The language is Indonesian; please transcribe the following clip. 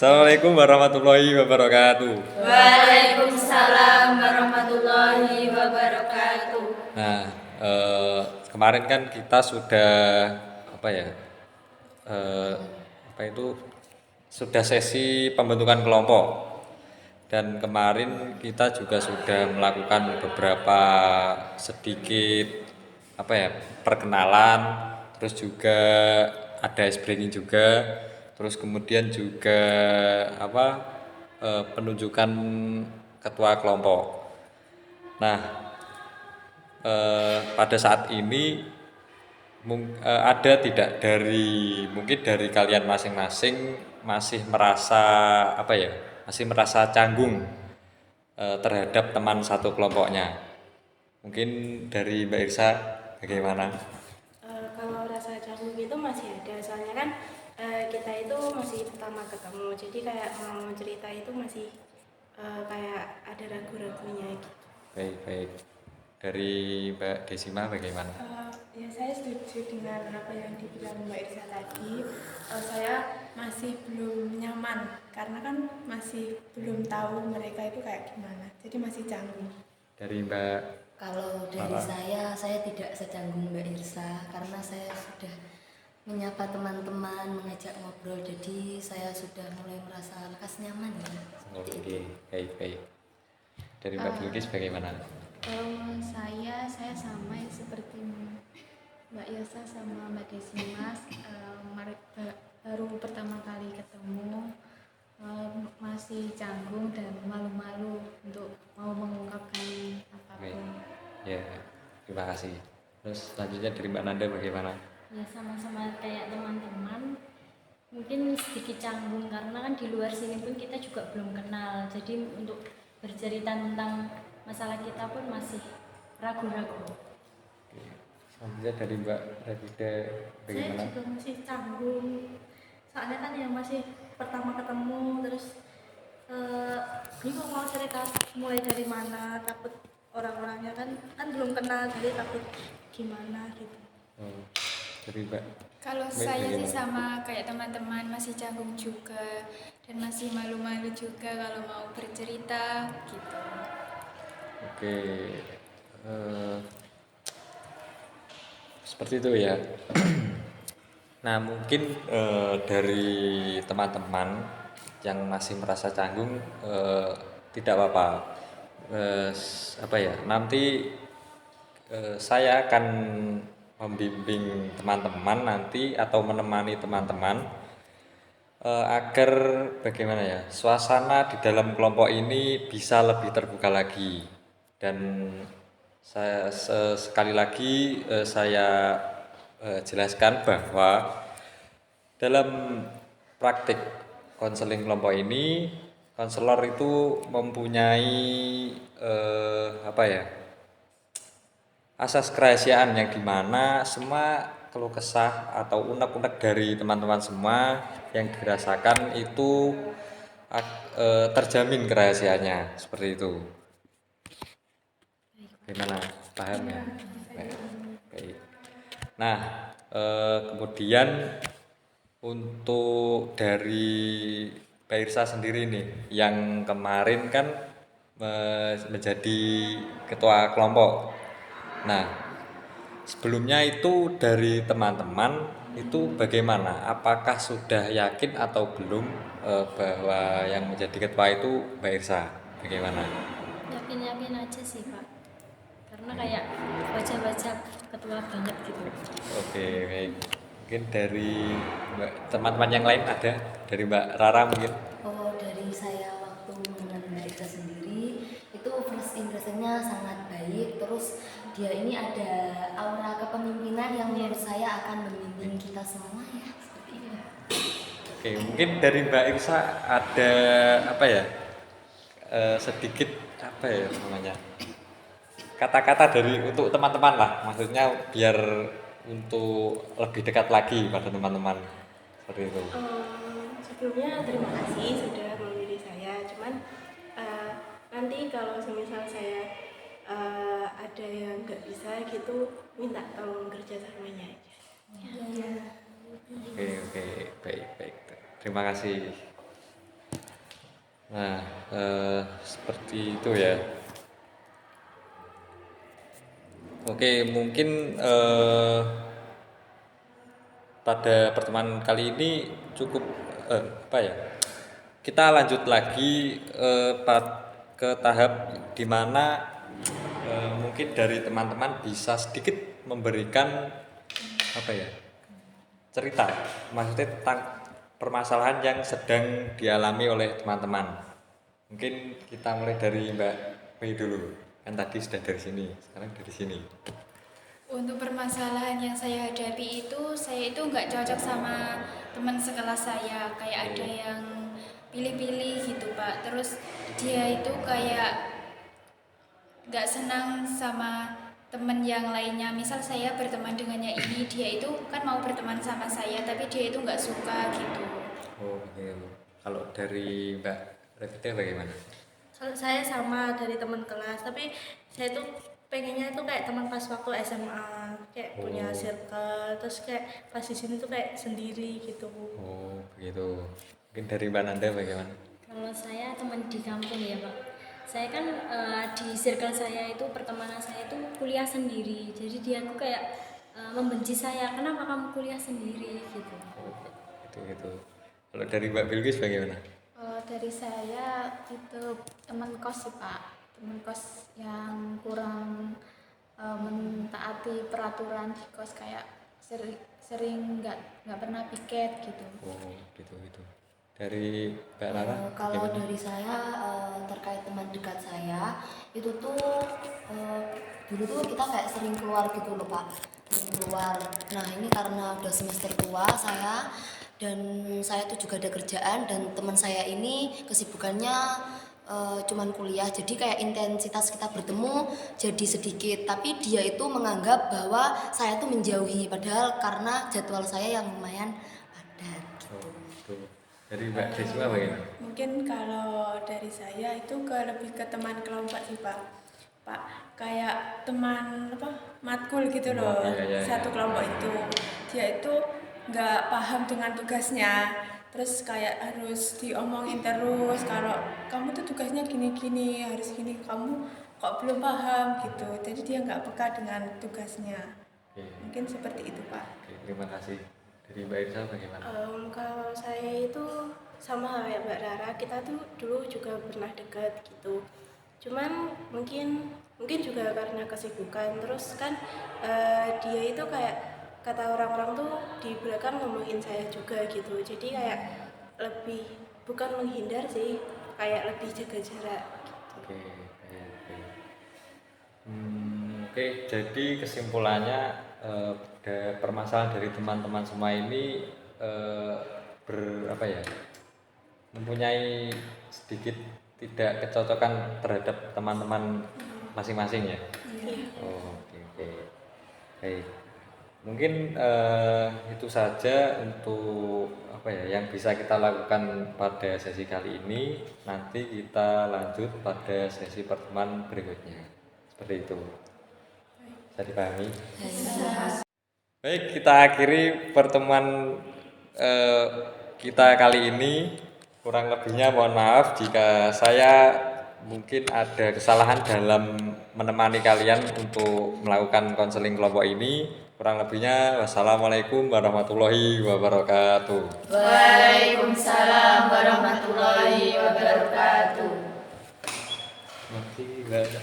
Assalamualaikum warahmatullahi wabarakatuh. Waalaikumsalam warahmatullahi wabarakatuh. Nah, kemarin kan kita sudah apa ya? eh, Apa itu sudah sesi pembentukan kelompok dan kemarin kita juga sudah melakukan beberapa sedikit apa ya perkenalan, terus juga ada ice breaking juga, terus kemudian juga apa penunjukan ketua kelompok. Nah, pada saat ini ada tidak dari mungkin dari kalian masing-masing masih merasa apa ya masih merasa canggung terhadap teman satu kelompoknya, mungkin dari Mbak Irsa bagaimana? Kalau rasa canggung itu masih ada, soalnya kan kita itu masih pertama ketemu, jadi kayak mau cerita itu masih kayak ada ragu-ragunya gitu. Baik baik, dari Mbak Desima bagaimana? Ya saya setuju dengan apa yang dibilang Mbak Irsa tadi. Saya masih belum nyaman karena kan masih belum tahu mereka itu kayak gimana. Jadi masih canggung. Dari Mbak Kalau dari saya tidak secanggung Mbak Irsa karena saya sudah menyapa teman-teman, mengajak ngobrol, jadi saya sudah mulai merasa lekas nyaman ya. Oke, baik baik. Dari Mbak Bilkis bagaimana? Kalau saya sama ya seperti Mbak Yasa sama Mbak Desimas, baru pertama kali ketemu, masih canggung dan malu-malu untuk mau mengungkapkan apapun. Ya, terima kasih. Terus selanjutnya dari Mbak Nanda bagaimana? Ya sama-sama kayak teman-teman, mungkin sedikit canggung karena kan di luar sini pun kita juga belum kenal, jadi untuk bercerita tentang masalah kita pun masih ragu-ragu. Oke. Selanjutnya dari Mbak Revida bagaimana? Saya juga masih canggung, soalnya kan yang masih pertama ketemu, terus bingung mau cerita mulai dari mana, takut orang-orangnya kan belum kenal, jadi takut gimana gitu. Dari Mbak. Kalau Baik, saya sih bagaimana? sama kayak teman-teman, masih canggung juga dan masih malu-malu juga kalau mau bercerita gitu. Oke, eh, seperti itu ya. Nah, mungkin dari teman-teman yang masih merasa canggung tidak apa-apa. Apa ya? Nanti saya akan membimbing teman-teman nanti atau menemani teman-teman agar bagaimana ya suasana di dalam kelompok ini bisa lebih terbuka lagi, dan saya sekali lagi saya jelaskan bahwa dalam praktik konseling kelompok ini konselor itu mempunyai apa ya asas kerahasiaan yang dimana semua keluh kesah atau unek-unek dari teman-teman semua yang dirasakan itu terjamin kerahasiaannya seperti itu. Bagaimana, paham ya? Baik. Baik. Nah, kemudian untuk dari Mbak Irsa sendiri nih yang kemarin kan menjadi ketua kelompok. Nah, sebelumnya itu dari teman-teman itu bagaimana? Apakah sudah yakin atau belum bahwa yang menjadi ketua itu Mbak Irsa? Bagaimana? Yakin-yakin aja sih Pak, karena kayak baca-baca ketua banget gitu. Oke, baik. Mungkin dari teman-teman yang lain ada? Dari Mbak Rara mungkin? Oh, dari saya waktu mengenal Mbak Irsa sendiri itu first impressionnya sangat baik. Terus dia ini ada aura kepemimpinan yang menurut saya akan membimbing kita semua ya, seperti itu. Oke, mungkin dari Mbak Irsa ada apa ya? Sedikit apa ya namanya? Kata-kata dari untuk teman-teman lah, maksudnya biar untuk lebih dekat lagi pada teman-teman seperti itu. Sebelumnya terima kasih sudah memilih saya, cuman nanti kalau semisal saya ada yang nggak bisa gitu, minta tolong kerjasamanya aja. Oke, baik baik. Terima kasih. Nah, seperti itu ya. Oke, mungkin pada pertemuan kali ini cukup apa ya? Kita lanjut lagi ke tahap di mana mungkin dari teman-teman bisa sedikit memberikan apa ya? Cerita, maksudnya tentang permasalahan yang sedang dialami oleh teman-teman. Mungkin kita mulai dari Mbak Mei dulu. Kan tadi sudah dari sini, sekarang dari sini. Untuk permasalahan yang saya hadapi itu, saya itu nggak cocok sama teman sekelas saya. Kayak ada yang pilih-pilih gitu Pak. Terus dia itu kayak nggak senang sama teman yang lainnya. Misal saya berteman dengannya ini, dia itu kan mau berteman sama saya, tapi dia itu nggak suka gitu. Oh, begitu. Kalau dari Mbak Revita bagaimana? Kalau saya sama dari teman kelas, tapi saya tuh pengennya tuh kayak teman pas waktu SMA, kayak punya circle, terus kayak pas di sini tuh kayak sendiri gitu. Oh, begitu. Mungkin dari Mbak Nanda bagaimana? Kalau saya teman di kampung ya Pak, saya kan di circle saya itu pertemanan saya itu kuliah sendiri, jadi dia tuh kayak membenci saya, kenapa kamu kuliah sendiri gitu. Oh, gitu. Kalau dari Mbak Bilgis bagaimana? Dari saya itu teman kos sih Pak, teman kos yang kurang mentaati peraturan di kos, kayak sering nggak pernah piket gitu. Oh, gitu. Dari Mbak Rara? Kalau bagaimana? dari saya terkait teman dekat saya itu tuh dulu tuh kita kayak sering keluar gitu loh Pak, sering keluar. Nah ini karena udah semester tua saya dan saya tuh juga ada kerjaan dan teman saya ini kesibukannya cuman kuliah, jadi kayak intensitas kita bertemu jadi sedikit, tapi dia itu menganggap bahwa saya tuh menjauhi padahal karena jadwal saya yang lumayan padat gitu. Oh, gitu. Dari Mbak Deswa bagaimana? Mungkin kalau dari saya itu lebih ke teman kelompok sih Pak, kayak teman matkul gitu loh. Iya. Satu kelompok itu dia itu nggak paham dengan tugasnya, terus kayak harus diomongin terus kalau kamu tuh tugasnya gini harus gini, kamu kok belum paham gitu, jadi dia nggak peka dengan tugasnya. Oke. Mungkin seperti itu Pak. Oke, terima kasih. Dari Mbak Irsa bagaimana? Kalau saya itu sama kayak Mbak Rara, kita tuh dulu juga pernah dekat gitu. Cuman mungkin juga karena kesibukan, terus kan dia itu kayak kata orang-orang tuh di belakang ngomongin saya juga gitu. Jadi kayak lebih bukan menghindar sih, kayak lebih jaga jarak gitu. Oke. Oke, jadi kesimpulannya permasalahan dari teman-teman semua ini mempunyai sedikit tidak kecocokan terhadap teman-teman masing-masing ya. Oh, oke. Baik. Mungkin itu saja untuk yang bisa kita lakukan pada sesi kali ini. Nanti kita lanjut pada sesi pertemuan berikutnya. Seperti itu. Bisa dipahami? Baik, kita akhiri pertemuan kita kali ini. Kurang lebihnya mohon maaf jika saya mungkin ada kesalahan dalam menemani kalian untuk melakukan konseling kelompok ini. Kurang lebihnya wassalamualaikum warahmatullahi wabarakatuh. Waalaikumsalam warahmatullahi wabarakatuh. Masih enggak ada.